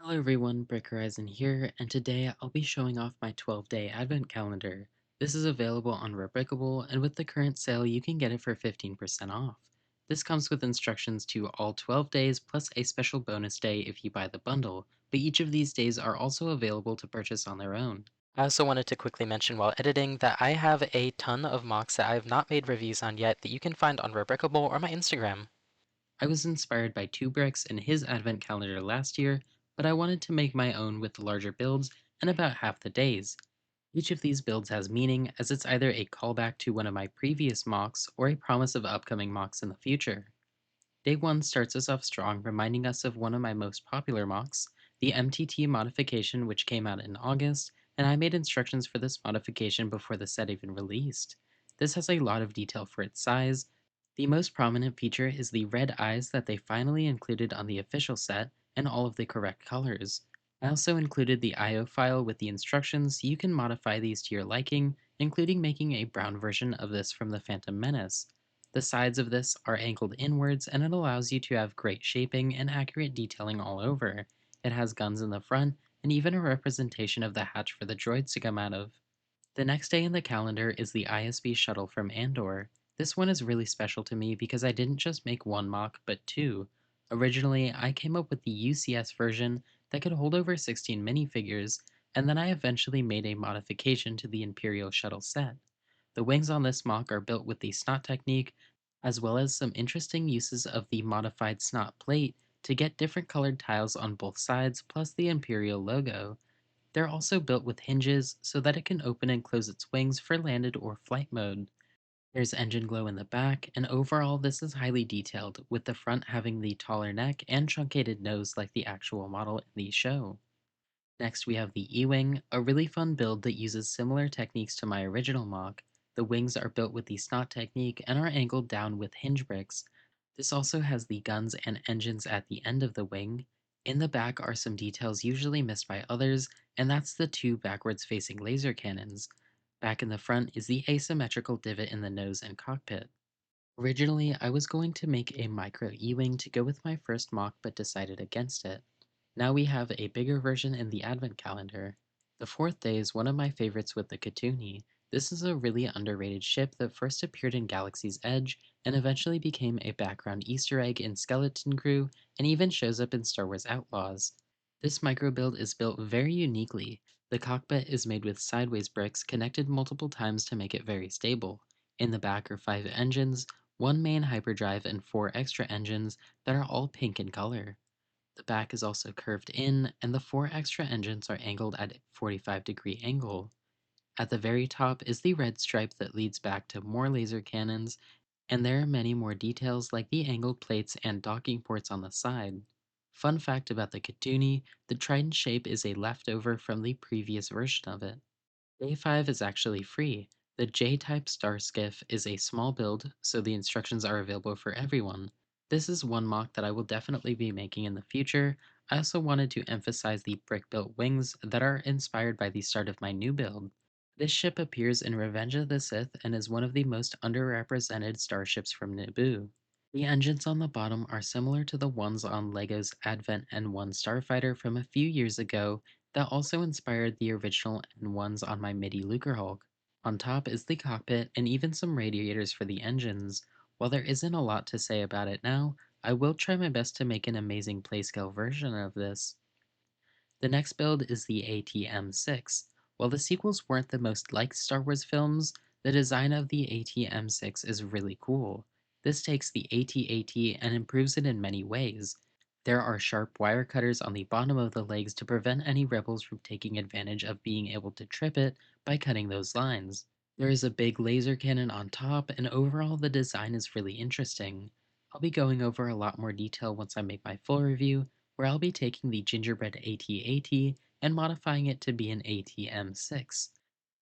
Hello everyone, Brick Horizon here, and today I'll be showing off my 12-day advent calendar. This is available on Rebrickable, and with the current sale you can get it for 15% off. This comes with instructions to all 12 days plus a special bonus day if you buy the bundle, but each of these days are also available to purchase on their own. I also wanted to quickly mention while editing that I have a ton of mocks that I have not made reviews on yet that you can find on Rebrickable or my Instagram. I was inspired by Two Bricks and his advent calendar last year, but I wanted to make my own with the larger builds and about half the days. Each of these builds has meaning, as it's either a callback to one of my previous mocks or a promise of upcoming mocks in the future. Day 1 starts us off strong, reminding us of one of my most popular mocks, the MTT modification, which came out in August, and I made instructions for this modification before the set even released. This has a lot of detail for its size. The most prominent feature is the red eyes that they finally included on the official set, and all of the correct colors. I also included the IO file with the instructions so you can modify these to your liking, including making a brown version of this from the Phantom Menace. The sides of this are angled inwards, and it allows you to have great shaping and accurate detailing all over. It has guns in the front, and even a representation of the hatch for the droids to come out of. The next day in the calendar is the ISB shuttle from Andor. This one is really special to me because I didn't just make one mock, but two. Originally, I came up with the UCS version that could hold over 16 minifigures, and then I eventually made a modification to the Imperial shuttle set. The wings on this mock are built with the snot technique, as well as some interesting uses of the modified snot plate to get different colored tiles on both sides, plus the Imperial logo. They're also built with hinges so that it can open and close its wings for landed or flight mode. There's engine glow in the back, and overall this is highly detailed, with the front having the taller neck and truncated nose like the actual model in the show. Next, we have the E-Wing, a really fun build that uses similar techniques to my original mock. The wings are built with the snot technique and are angled down with hinge bricks. This also has the guns and engines at the end of the wing. In the back are some details usually missed by others, and that's the two backwards facing laser cannons. Back in the front is the asymmetrical divot in the nose and cockpit. Originally, I was going to make a micro E-Wing to go with my first mock but decided against it. Now we have a bigger version in the advent calendar. The fourth day is one of my favorites with the Katuni. This is a really underrated ship that first appeared in Galaxy's Edge and eventually became a background Easter egg in Skeleton Crew and even shows up in Star Wars Outlaws. This micro build is built very uniquely. The cockpit is made with sideways bricks connected multiple times to make it very stable. In the back are 5 engines, one main hyperdrive, and 4 extra engines that are all pink in color. The back is also curved in, and the 4 extra engines are angled at a 45-degree angle. At the very top is the red stripe that leads back to more laser cannons, and there are many more details like the angled plates and docking ports on the side. Fun fact about the Katuni, the trident shape is a leftover from the previous version of it. Day 5 is actually free. The J-type star skiff is a small build, so the instructions are available for everyone. This is one mock that I will definitely be making in the future. I also wanted to emphasize the brick-built wings that are inspired by the start of my new build. This ship appears in Revenge of the Sith and is one of the most underrepresented starships from Naboo. The engines on the bottom are similar to the ones on LEGO's Advent N1 Starfighter from a few years ago that also inspired the original N1s on my MIDI Lucrehulk. On top is the cockpit and even some radiators for the engines. While there isn't a lot to say about it now, I will try my best to make an amazing playscale version of this. The next build is the AT-M6. While the sequels weren't the most liked Star Wars films, the design of the AT-M6 is really cool. This takes the AT-AT and improves it in many ways. There are sharp wire cutters on the bottom of the legs to prevent any rebels from taking advantage of being able to trip it by cutting those lines. There is a big laser cannon on top, and overall the design is really interesting. I'll be going over a lot more detail once I make my full review, where I'll be taking the gingerbread AT-AT and modifying it to be an AT-M6.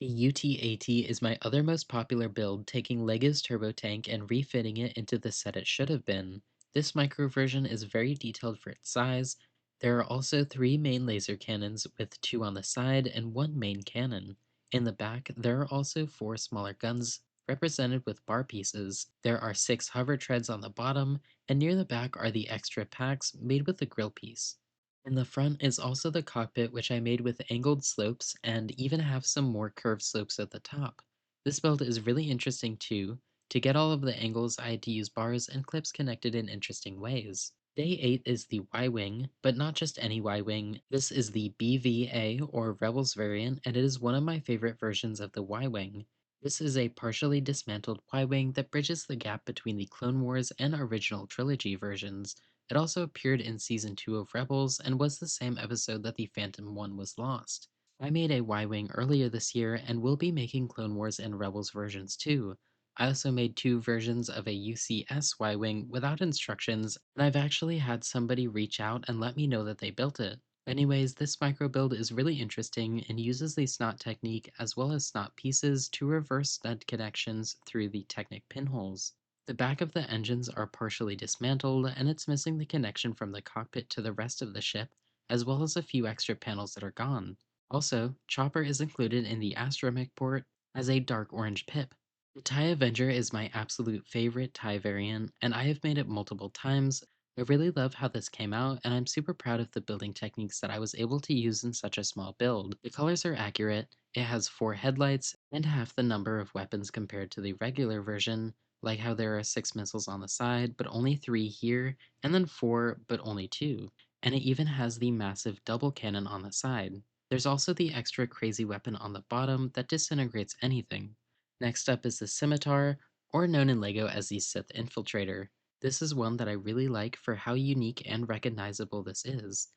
The UT-AT is my other most popular build, taking Lego's turbo tank and refitting it into the set it should have been. This micro version is very detailed for its size. There are also 3 main laser cannons with 2 on the side and 1 main cannon. In the back, there are also 4 smaller guns represented with bar pieces. There are 6 hover treads on the bottom, and near the back are the extra packs made with the grill piece. In the front is also the cockpit, which I made with angled slopes and even have some more curved slopes at the top. This build is really interesting too. To get all of the angles, I had to use bars and clips connected in interesting ways. Day 8 is the Y Wing, but not just any Y Wing. This is the BVA or Rebels variant, and it is one of my favorite versions of the Y Wing. This is a partially dismantled Y Wing that bridges the gap between the Clone Wars and original trilogy versions. It also appeared in season 2 of Rebels and was the same episode that the Phantom One was lost. I made a Y Wing earlier this year and will be making Clone Wars and Rebels versions too. I also made two versions of a UCS Y Wing without instructions, and I've actually had somebody reach out and let me know that they built it. Anyways, this micro build is really interesting and uses the snot technique as well as snot pieces to reverse stud connections through the Technic pinholes. The back of the engines are partially dismantled, and it's missing the connection from the cockpit to the rest of the ship, as well as a few extra panels that are gone. Also, Chopper is included in the astromech port as a dark orange pip. The TIE Avenger is my absolute favorite TIE variant, and I have made it multiple times. I really love how this came out, and I'm super proud of the building techniques that I was able to use in such a small build. The colors are accurate, it has 4 headlights, and half the number of weapons compared to the regular version, like how there are 6 missiles on the side, but only 3 here, and then 4, but only 2. And it even has the massive double cannon on the side. There's also the extra crazy weapon on the bottom that disintegrates anything. Next up is the Scimitar, or known in LEGO as the Sith Infiltrator. This is one that I really like for how unique and recognizable this is.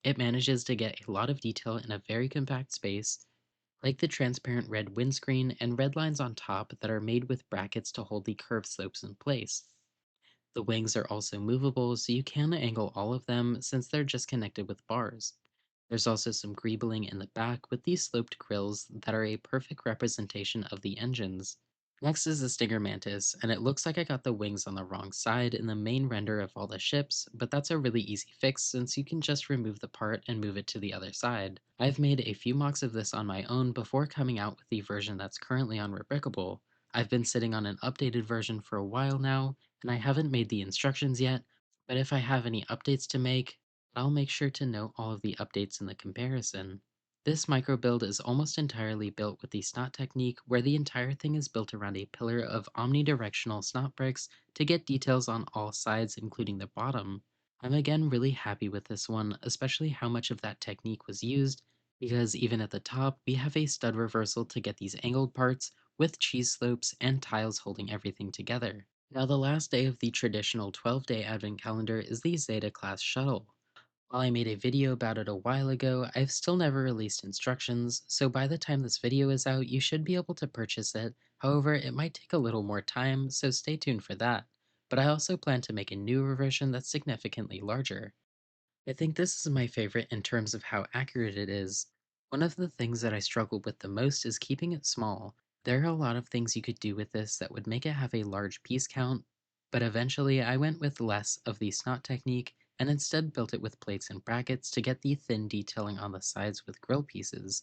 It manages to get a lot of detail in a very compact space, like the transparent red windscreen and red lines on top that are made with brackets to hold the curved slopes in place. The wings are also movable, so you can angle all of them since they're just connected with bars. There's also some greebling in the back with these sloped grills that are a perfect representation of the engines. Next is the Stinger Mantis, and it looks like I got the wings on the wrong side in the main render of all the ships, but that's a really easy fix since you can just remove the part and move it to the other side. I've made a few mocks of this on my own before coming out with the version that's currently on Rebrickable. I've been sitting on an updated version for a while now, and I haven't made the instructions yet, but if I have any updates to make, I'll make sure to note all of the updates in the comparison. This micro build is almost entirely built with the snot technique, where the entire thing is built around a pillar of omnidirectional snot bricks to get details on all sides, including the bottom. I'm again really happy with this one, especially how much of that technique was used, because even at the top, we have a stud reversal to get these angled parts, with cheese slopes and tiles holding everything together. Now, the last day of the traditional 12-day advent calendar is the Zeta class shuttle. While I made a video about it a while ago, I've still never released instructions, so by the time this video is out, you should be able to purchase it. However, it might take a little more time, so stay tuned for that. But I also plan to make a newer version that's significantly larger. I think this is my favorite in terms of how accurate it is. One of the things that I struggled with the most is keeping it small. There are a lot of things you could do with this that would make it have a large piece count, but eventually I went with less of the snot technique and instead built it with plates and brackets to get the thin detailing on the sides with grill pieces.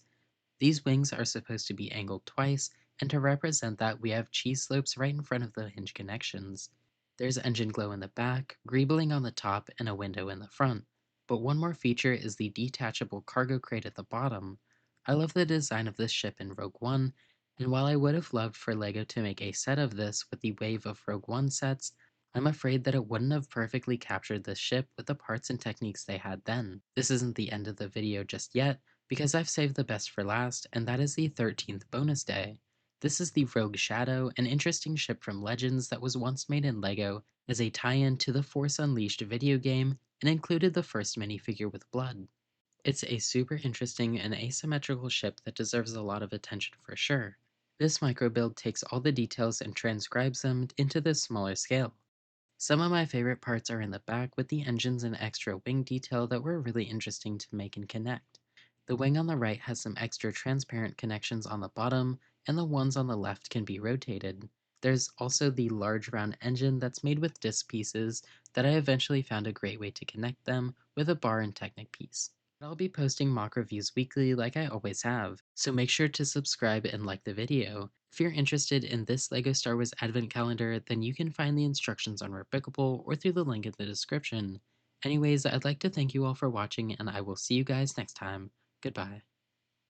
These wings are supposed to be angled twice, and to represent that, we have cheese slopes right in front of the hinge connections. There's engine glow in the back, greebling on the top, and a window in the front. But one more feature is the detachable cargo crate at the bottom. I love the design of this ship in Rogue One, and while I would have loved for LEGO to make a set of this with the wave of Rogue One sets, I'm afraid that it wouldn't have perfectly captured this ship with the parts and techniques they had then. This isn't the end of the video just yet, because I've saved the best for last, and that is the 13th bonus day. This is the Rogue Shadow, an interesting ship from Legends that was once made in LEGO as a tie-in to the Force Unleashed video game and included the first minifigure with blood. It's a super interesting and asymmetrical ship that deserves a lot of attention for sure. This micro build takes all the details and transcribes them into this smaller scale. Some of my favorite parts are in the back with the engines and extra wing detail that were really interesting to make and connect. The wing on the right has some extra transparent connections on the bottom, and the ones on the left can be rotated. There's also the large round engine that's made with disc pieces that I eventually found a great way to connect them with a bar and Technic piece. I'll be posting mock reviews weekly like I always have, so make sure to subscribe and like the video. If you're interested in this LEGO Star Wars Advent Calendar, then you can find the instructions on Repickable or through the link in the description. Anyways, I'd like to thank you all for watching, and I will see you guys next time. Goodbye.